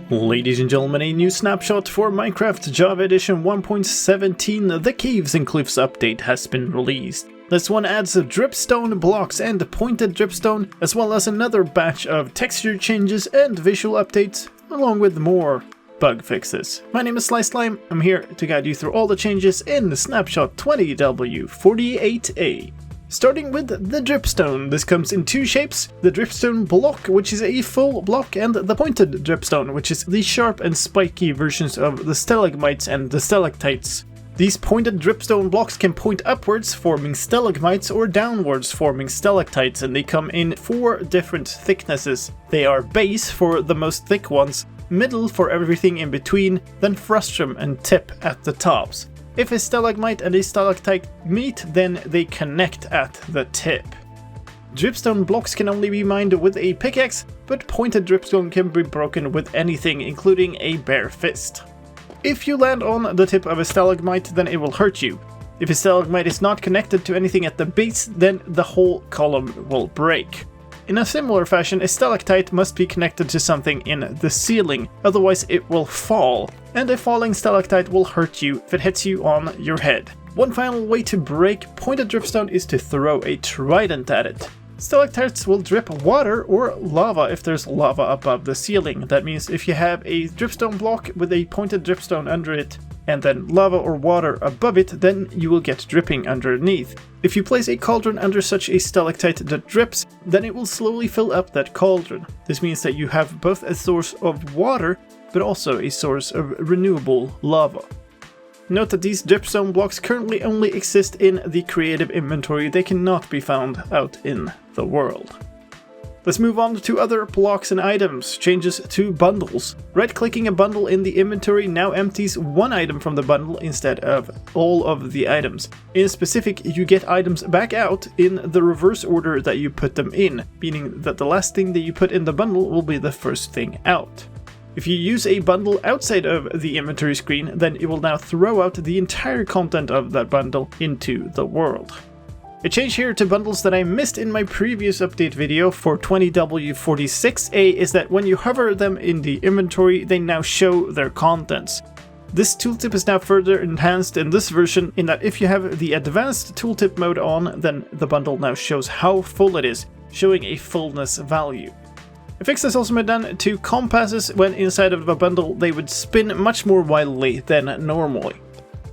Ladies and gentlemen, a new snapshot for Minecraft Java Edition 1.17, the Caves and Cliffs update has been released. This one adds dripstone blocks and pointed dripstone, as well as another batch of texture changes and visual updates, along with more bug fixes. My name is slicedlime, I'm here to guide you through all the changes in the Snapshot 20w48a. Starting with the dripstone, this comes in two shapes: the dripstone block, which is a full block, and the pointed dripstone, which is the sharp and spiky versions of the stalagmites and the stalactites. These pointed dripstone blocks can point upwards, forming stalagmites, or downwards, forming stalactites, and they come in four different thicknesses. They are base for the most thick ones, middle for everything in between, then frustrum and tip at the tops. If a stalagmite and a stalactite meet, then they connect at the tip. Dripstone blocks can only be mined with a pickaxe, but pointed dripstone can be broken with anything, including a bare fist. If you land on the tip of a stalagmite, then it will hurt you. If a stalagmite is not connected to anything at the base, then the whole column will break. In a similar fashion, a stalactite must be connected to something in the ceiling, otherwise it will fall, and a falling stalactite will hurt you if it hits you on your head. One final way to break pointed dripstone is to throw a trident at it. Stalactites will drip water or lava if there's lava above the ceiling. That means if you have a dripstone block with a pointed dripstone under it, and then lava or water above it, then you will get dripping underneath. If you place a cauldron under such a stalactite that drips, then it will slowly fill up that cauldron. This means that you have both a source of water, but also a source of renewable lava. Note that these dripstone blocks currently only exist in the creative inventory. They cannot be found out in the world. Let's move on to other blocks and items. Changes to bundles. Right-clicking a bundle in the inventory now empties one item from the bundle instead of all of the items. In specific, you get items back out in the reverse order that you put them in, meaning that the last thing that you put in the bundle will be the first thing out. If you use a bundle outside of the inventory screen, then it will now throw out the entire content of that bundle into the world. A change here to bundles that I missed in my previous update video for 20w46a is that when you hover them in the inventory, they now show their contents. This tooltip is now further enhanced in this version in that if you have the advanced tooltip mode on, then the bundle now shows how full it is, showing a fullness value. A fix has also been done to compasses. When inside of a bundle, they would spin much more wildly than normally.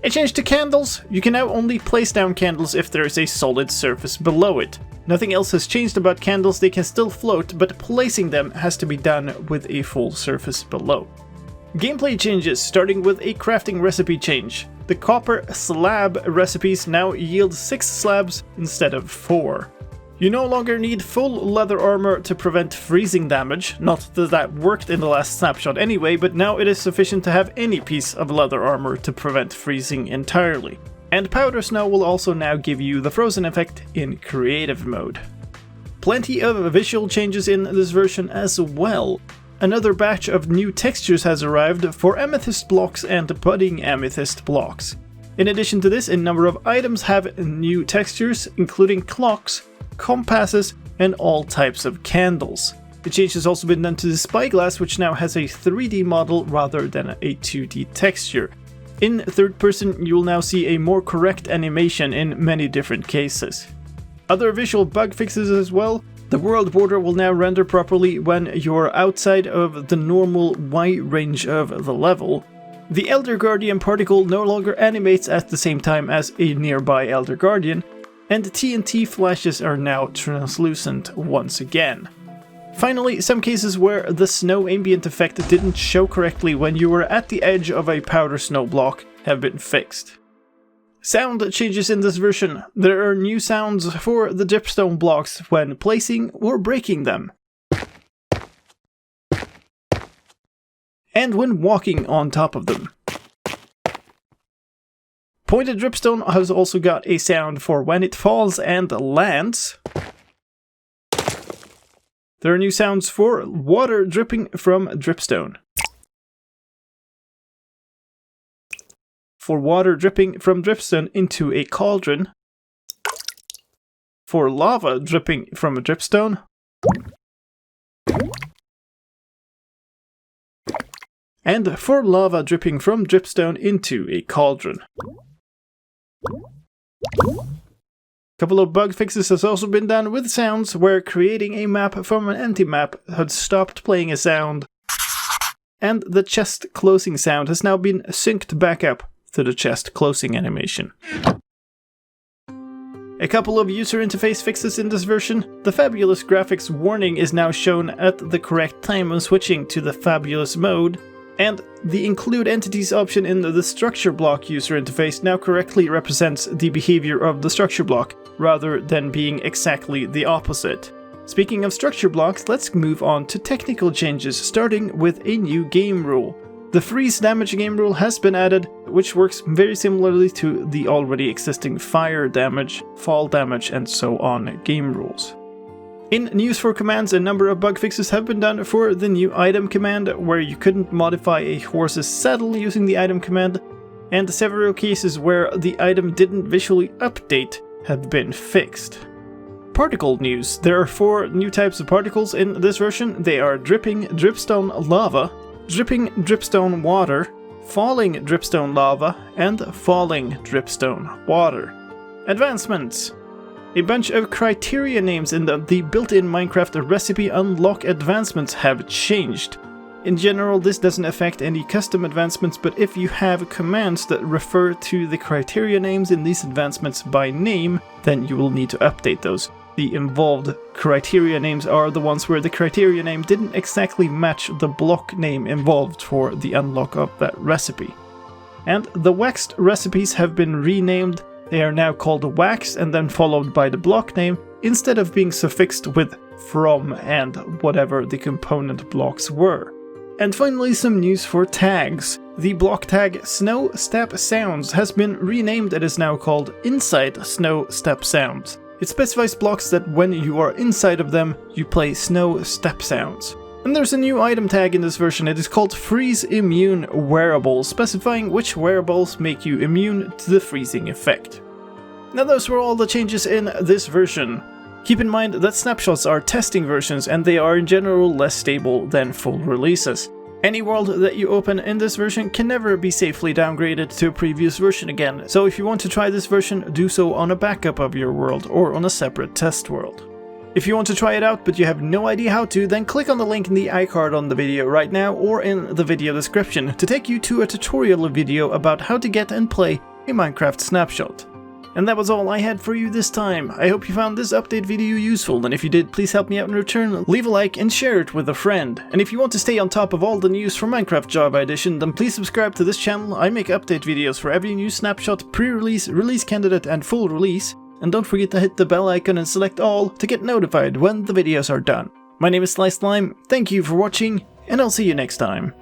A change to candles. You can now only place down candles if there is a solid surface below it. Nothing else has changed about candles. They can still float, but placing them has to be done with a full surface below. Gameplay changes, starting with a crafting recipe change. The copper slab recipes now yield 6 slabs instead of 4. You no longer need full leather armor to prevent freezing damage. Not that that worked in the last snapshot anyway, but now it is sufficient to have any piece of leather armor to prevent freezing entirely. And powder snow will also now give you the frozen effect in creative mode. Plenty of visual changes in this version as well. Another batch of new textures has arrived for amethyst blocks and budding amethyst blocks. In addition to this, a number of items have new textures, including clocks, compasses, and all types of candles. The change has also been done to the spyglass, which now has a 3D model rather than a 2D texture. In third person, you will now see a more correct animation in many different cases. Other visual bug fixes as well. The world border will now render properly when you're outside of the normal Y range of the level. The Elder Guardian particle no longer animates at the same time as a nearby Elder Guardian, and TNT flashes are now translucent once again. Finally, some cases where the snow ambient effect didn't show correctly when you were at the edge of a powder snow block have been fixed. Sound changes in this version. There are new sounds for the dripstone blocks when placing or breaking them, and when walking on top of them. Pointed dripstone has also got a sound for when it falls and lands. There are new sounds for water dripping from dripstone, for water dripping from dripstone into a cauldron, for lava dripping from a dripstone, and for lava dripping from dripstone into a cauldron. A couple of bug fixes has also been done with sounds, where creating a map from an empty map had stopped playing a sound, and the chest closing sound has now been synced back up to the chest closing animation. A couple of user interface fixes in this version. The fabulous graphics warning is now shown at the correct time when switching to the fabulous mode, and the include entities option in the structure block user interface now correctly represents the behavior of the structure block, rather than being exactly the opposite. Speaking of structure blocks, let's move on to technical changes, starting with a new game rule. The freeze damage game rule has been added, which works very similarly to the already existing fire damage, fall damage, and so on game rules. In news for commands, a number of bug fixes have been done for the new item command, where you couldn't modify a horse's saddle using the item command, and several cases where the item didn't visually update have been fixed. Particle news. There are 4 new types of particles in this version. They are dripping dripstone lava, dripping dripstone water, falling dripstone lava, and falling dripstone water. Advancements. A bunch of criteria names in the built-in Minecraft recipe unlock advancements have changed. In general, this doesn't affect any custom advancements, but if you have commands that refer to the criteria names in these advancements by name, then you will need to update those. The involved criteria names are the ones where the criteria name didn't exactly match the block name involved for the unlock of that recipe. And the waxed recipes have been renamed. They are now called wax and then followed by the block name, instead of being suffixed with from and whatever the component blocks were. And finally, some news for tags. The block tag Snow Step Sounds has been renamed and is now called Inside Snow Step Sounds. It specifies blocks that when you are inside of them, you play snow step sounds. And there's a new item tag in this version. It is called Freeze Immune Wearables, specifying which wearables make you immune to the freezing effect. Now those were all the changes in this version. Keep in mind that snapshots are testing versions and they are in general less stable than full releases. Any world that you open in this version can never be safely downgraded to a previous version again, so if you want to try this version, do so on a backup of your world or on a separate test world. If you want to try it out but you have no idea how to, then click on the link in the iCard on the video right now or in the video description to take you to a tutorial video about how to get and play a Minecraft snapshot. And that was all I had for you this time. I hope you found this update video useful, and if you did, please help me out in return. Leave a like and share it with a friend. And if you want to stay on top of all the news from Minecraft Java Edition, then please subscribe to this channel. I make update videos for every new snapshot, pre-release, release candidate, and full release. And don't forget to hit the bell icon and select all to get notified when the videos are done. My name is slicedlime, thank you for watching, and I'll see you next time.